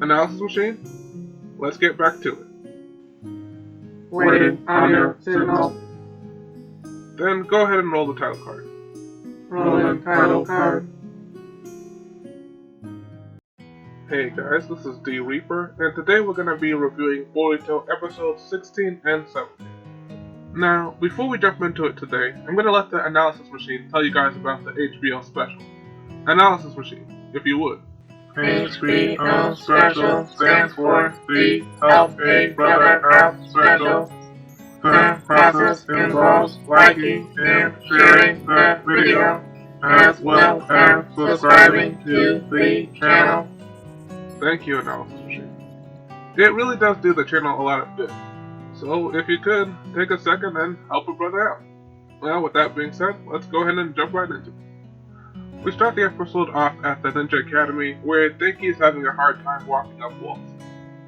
Analysis machine, let's get back to it. Waiting on your signal. Then go ahead and roll the title card. Rolling title card. Hey guys, this is D Reaper, and today we're going to be reviewing Boruto episodes 16 and 17. Now, before we jump into it today, I'm going to let the analysis machine tell you guys about the HBO special. Analysis machine, if you would. HBO special stands for the Help a Brother Out special. The process involves liking and sharing the video, as well as subscribing to the channel. Thank you, analysis machine. It really does do the channel a lot of good. So if you could, take a second and help a brother out. Well, with that being said, let's go ahead and jump right into it. We start the episode off at the Ninja Academy, where Denki is having a hard time walking up walls.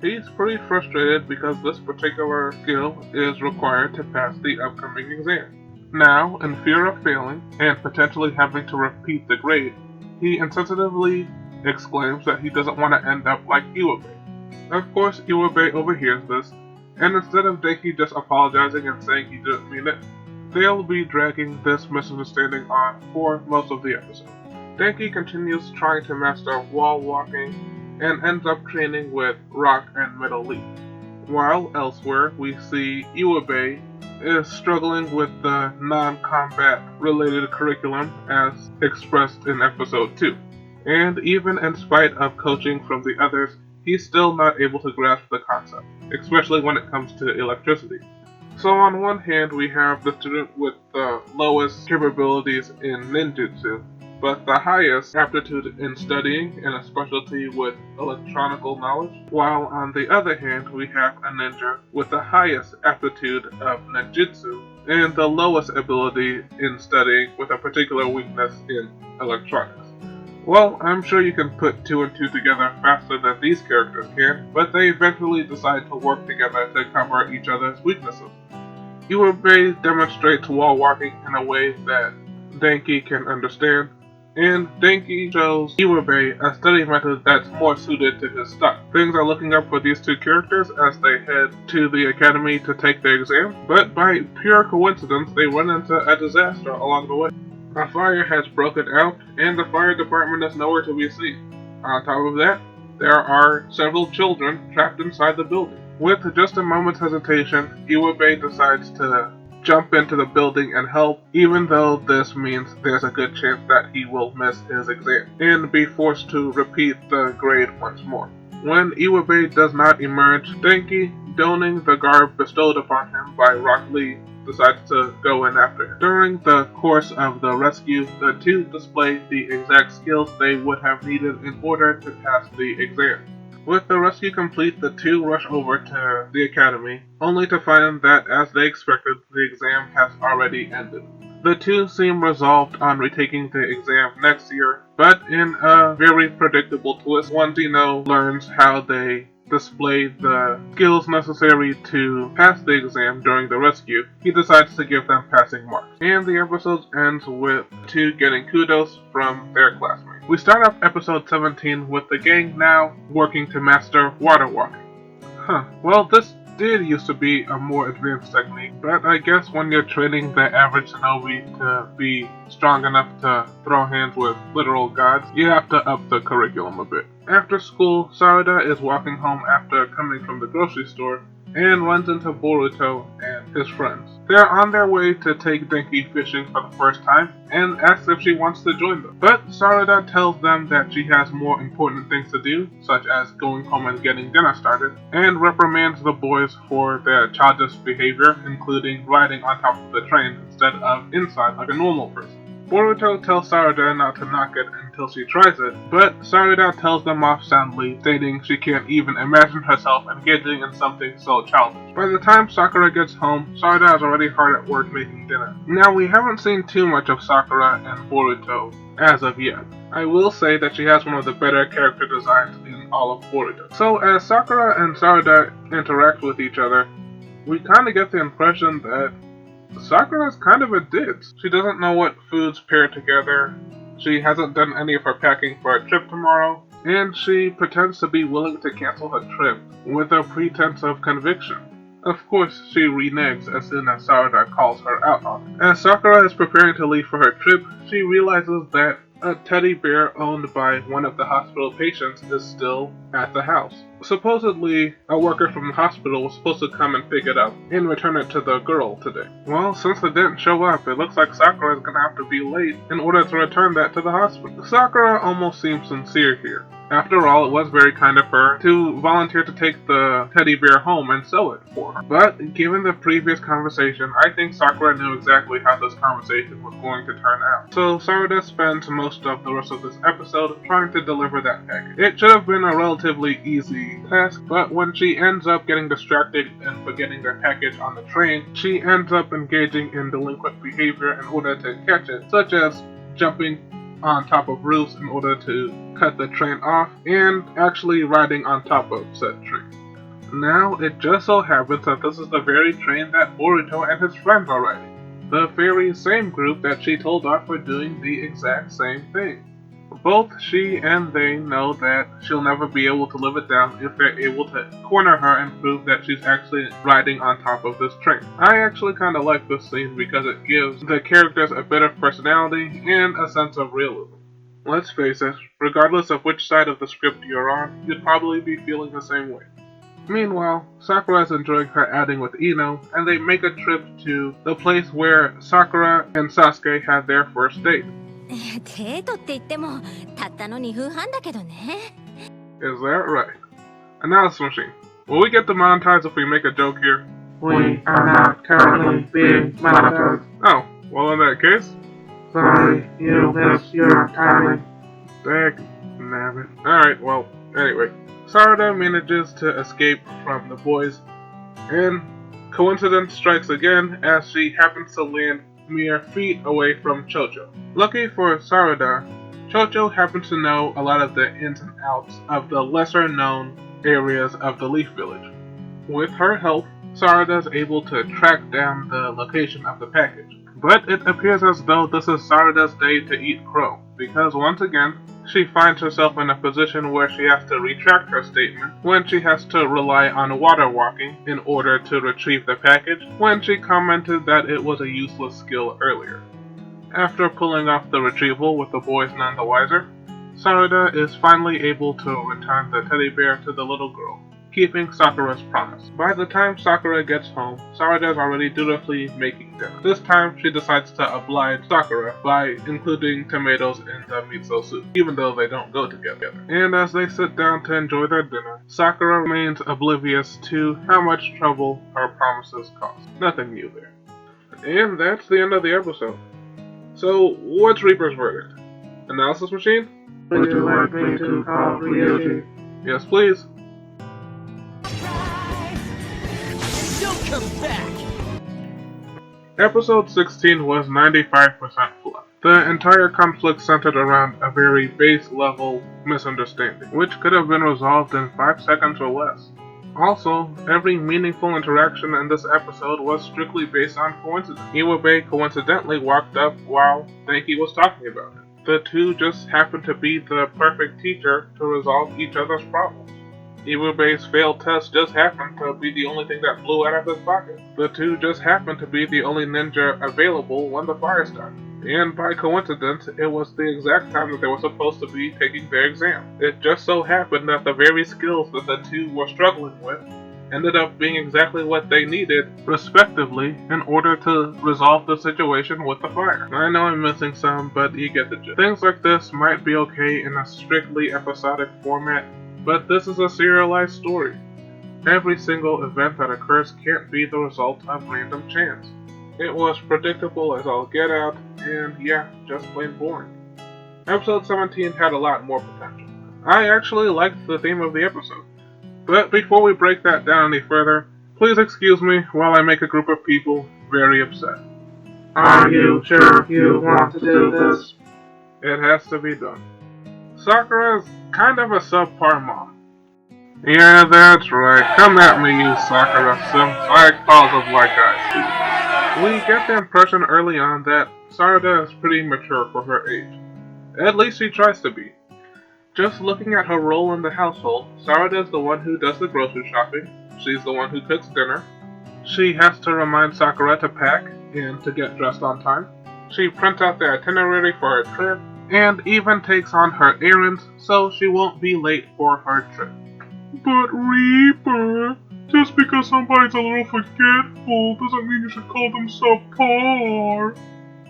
He's pretty frustrated because this particular skill is required to pass the upcoming exam. Now, in fear of failing, and potentially having to repeat the grade, he insensitively exclaims that he doesn't want to end up like Iwabe. Of course, Iwabe overhears this, and instead of Denki just apologizing and saying he didn't mean it, they'll be dragging this misunderstanding on for most of the episode. Denki continues trying to master wall walking and ends up training with Rock and Metal Leaf. While elsewhere, we see Iwabe is struggling with the non-combat related curriculum as expressed in episode 2. And even in spite of coaching from the others, he's still not able to grasp the concept, especially when it comes to electricity. So on one hand, we have the student with the lowest capabilities in ninjutsu, but the highest aptitude in studying in a specialty with electronical knowledge, while on the other hand, we have a ninja with the highest aptitude of ninjutsu and the lowest ability in studying with a particular weakness in electronics. Well, I'm sure you can put 2 and 2 together faster than these characters can, but they eventually decide to work together to cover each other's weaknesses. Iwabe demonstrates wall walking in a way that Denki can understand, and Denki shows Iwabe a study method that's more suited to his style. Things are looking up for these two characters as they head to the academy to take their exam, but by pure coincidence they run into a disaster along the way. A fire has broken out, and the fire department is nowhere to be seen. On top of that, there are several children trapped inside the building. With just a moment's hesitation, Iwabe decides to jump into the building and help, even though this means there's a good chance that he will miss his exam, and be forced to repeat the grade once more. When Iwabe does not emerge, Denki, donning the garb bestowed upon him by Rock Lee, decides to go in after him. During the course of the rescue, the two display the exact skills they would have needed in order to pass the exam. With the rescue complete, the two rush over to the academy, only to find that, as they expected, the exam has already ended. The two seem resolved on retaking the exam next year, but in a very predictable twist, once Dino learns how they display the skills necessary to pass the exam during the rescue, he decides to give them passing marks. And the episode ends with the two getting kudos from their classmates. We start off episode 17 with the gang now working to master water walking. Well, this did used to be a more advanced technique, but I guess when you're training the average shinobi to be strong enough to throw hands with literal gods, you have to up the curriculum a bit. After school, Sarada is walking home after coming from the grocery store and runs into Boruto and his friends. They're on their way to take Denki fishing for the first time and asks if she wants to join them. But Sarada tells them that she has more important things to do, such as going home and getting dinner started, and reprimands the boys for their childish behavior, including riding on top of the train instead of inside like a normal person. Boruto tells Sarada not to knock it until she tries it, but Sarada tells them off soundly, stating she can't even imagine herself engaging in something so childish. By the time Sakura gets home, Sarada is already hard at work making dinner. Now, we haven't seen too much of Sakura and Boruto as of yet. I will say that she has one of the better character designs in all of Boruto. So as Sakura and Sarada interact with each other, we kind of get the impression that Sakura's kind of a ditz. She doesn't know what foods pair together. She hasn't done any of her packing for a trip tomorrow. and she pretends to be willing to cancel her trip with a pretense of conviction. Of course, she reneges as soon as Sarada calls her out on it. As Sakura is preparing to leave for her trip, she realizes that a teddy bear owned by one of the hospital patients is still at the house. Supposedly, a worker from the hospital was supposed to come and pick it up and return it to the girl today. Well, since it didn't show up, it looks like Sakura is gonna have to be late in order to return that to the hospital. Sakura almost seems sincere here. After all, it was very kind of her to volunteer to take the teddy bear home and sew it for her. But given the previous conversation, I think Sakura knew exactly how this conversation was going to turn out. So Sarada spends most of the rest of this episode trying to deliver that package. It should have been a relatively easy task, but when she ends up getting distracted and forgetting their package on the train, she ends up engaging in delinquent behavior in order to catch it, such as jumping on top of roofs in order to cut the train off, and actually riding on top of said train. Now, it just so happens that this is the very train that Boruto and his friends are riding. The very same group that she told off for doing the exact same thing. Both she and they know that she'll never be able to live it down if they're able to corner her and prove that she's actually riding on top of this train. I actually kinda like this scene because it gives the characters a bit of personality and a sense of realism. Let's face it, regardless of which side of the script you're on, you'd probably be feeling the same way. Meanwhile, Sakura is enjoying her outing with Ino, and they make a trip to the place where Sakura and Sasuke had their first date. デートって言ってもたったの2分半だけどね。 Is that right? Analysis machine. Will we get the monetized if we make a joke here? We are not currently being monitored. Oh, well in that case, Sorry, you missed your timing. dagnabbit. Alright, well, anyway. Sarada manages to escape from the boys, and coincidence strikes again as she happens to land mere feet away from Chocho. Lucky for Sarada, Chocho happens to know a lot of the ins and outs of the lesser known areas of the Leaf Village. With her help, Sarada is able to track down the location of the package. But it appears as though this is Sarada's day to eat crow, because once again, she finds herself in a position where she has to retract her statement when she has to rely on water walking in order to retrieve the package when she commented that it was a useless skill earlier. After pulling off the retrieval with the boys none the wiser, Sarada is finally able to return the teddy bear to the little girl, keeping Sakura's promise. By the time Sakura gets home, Sarada is already dutifully making dinner. This time, she decides to oblige Sakura by including tomatoes in the miso soup, even though they don't go together. And as they sit down to enjoy their dinner, Sakura remains oblivious to how much trouble her promises cost. Nothing new there. And that's the end of the episode. So, what's Reaper's verdict? Analysis machine? Would you like me to call Ryuji? Yes, please. Don't come back! Episode 16 was 95% fluff. The entire conflict centered around a very base level misunderstanding, which could have been resolved in 5 seconds or less. Also, every meaningful interaction in this episode was strictly based on coincidence. Iwabe coincidentally walked up while Denki was talking about it. The two just happened to be the perfect teacher to resolve each other's problems. Iwabe's failed test just happened to be the only thing that flew out of his pocket. The two just happened to be the only ninja available when the fire started. And by coincidence, it was the exact time that they were supposed to be taking their exam. It just so happened that the very skills that the two were struggling with ended up being exactly what they needed, respectively, in order to resolve the situation with the fire. I know I'm missing some, but you get the gist. Things like this might be okay in a strictly episodic format, but this is a serialized story. Every single event that occurs can't be the result of random chance. It was predictable as all get out, and yeah, just plain boring. Episode 17 had a lot more potential. I actually liked the theme of the episode. But before we break that down any further, please excuse me while I make a group of people very upset. Are you sure you want to do this? It has to be done. Sakura's kind of a subpar mom. Yeah, that's right. Come at me, you Sakura sim. I calls of like I see. We get the impression early on that Sarada is pretty mature for her age. At least she tries to be. Just looking at her role in the household, Sarada is the one who does the grocery shopping, she's the one who cooks dinner, she has to remind Sakura to pack and to get dressed on time, she prints out the itinerary for her trip, and even takes on her errands so she won't be late for her trip. But Reaper, just because somebody's a little forgetful doesn't mean you should call them subpar.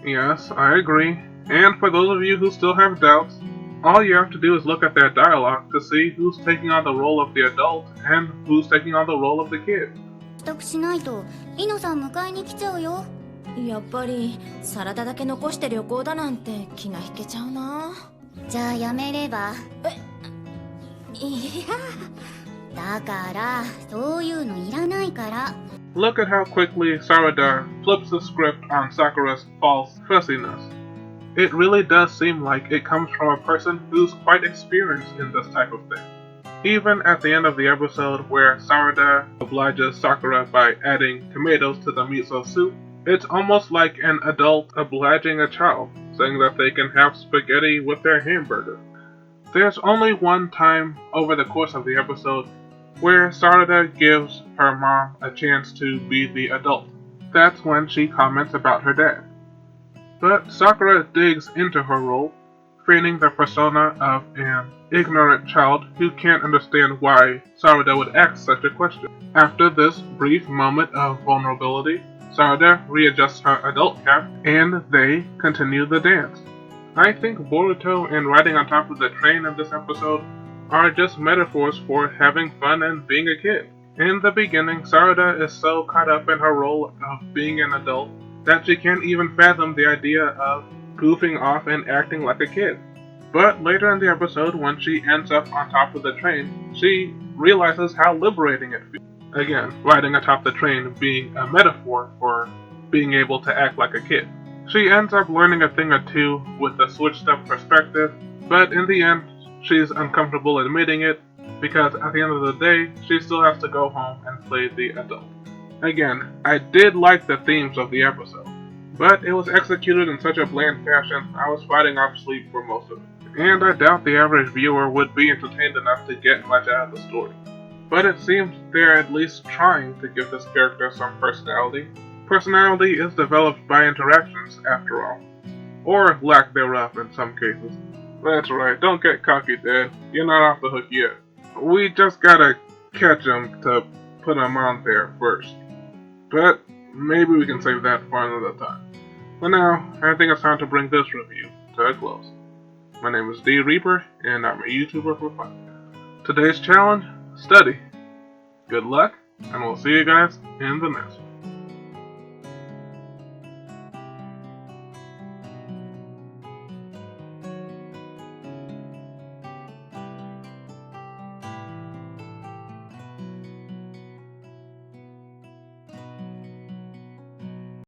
Yes, I agree. And for those of you who still have doubts, all you have to do is look at their dialogue to see who's taking on the role of the adult and who's taking on the role of the kid. 支度しないとイノさん迎えに来ちゃうよ。やっぱりサラダだけ残して旅行だなんて気が引けちゃうな。じゃあやめれば。いや、だからそういうのいらないから。Look at how quickly Sarada flips the script on Sakura's false fussiness. It really does seem like it comes from a person who's quite experienced in this type of thing. Even at the end of the episode where Sarada obliges Sakura by adding tomatoes to the miso soup, it's almost like an adult obliging a child, saying that they can have spaghetti with their hamburger. There's only one time over the course of the episode where Sarada gives her mom a chance to be the adult. That's when she comments about her dad. But Sakura digs into her role, feigning the persona of an ignorant child who can't understand why Sarada would ask such a question. After this brief moment of vulnerability, Sarada readjusts her adult cap, and they continue the dance. I think Boruto and riding on top of the train in this episode are just metaphors for having fun and being a kid. In the beginning, Sarada is so caught up in her role of being an adult that she can't even fathom the idea of goofing off and acting like a kid. But later in the episode, when she ends up on top of the train, she realizes how liberating it feels. Again, riding atop the train being a metaphor for being able to act like a kid. She ends up learning a thing or two with the switched up perspective, but in the end, she's uncomfortable admitting it because at the end of the day, she still has to go home and play the adult. Again, I did like the themes of the episode, but it was executed in such a bland fashion, I was fighting off sleep for most of it. And I doubt the average viewer would be entertained enough to get much out of the story. But it seems they're at least trying to give this character some personality. Personality is developed by interactions, after all. Or lack thereof in some cases. That's right, don't get cocky, Dad. You're not off the hook yet. We just gotta catch him to put him on there first. But maybe we can save that for another time. For now, I think it's time to bring this review to a close. My name is D Reaper, and I'm a YouTuber for fun. Today's challenge, study. Good luck, and we'll see you guys in the next one.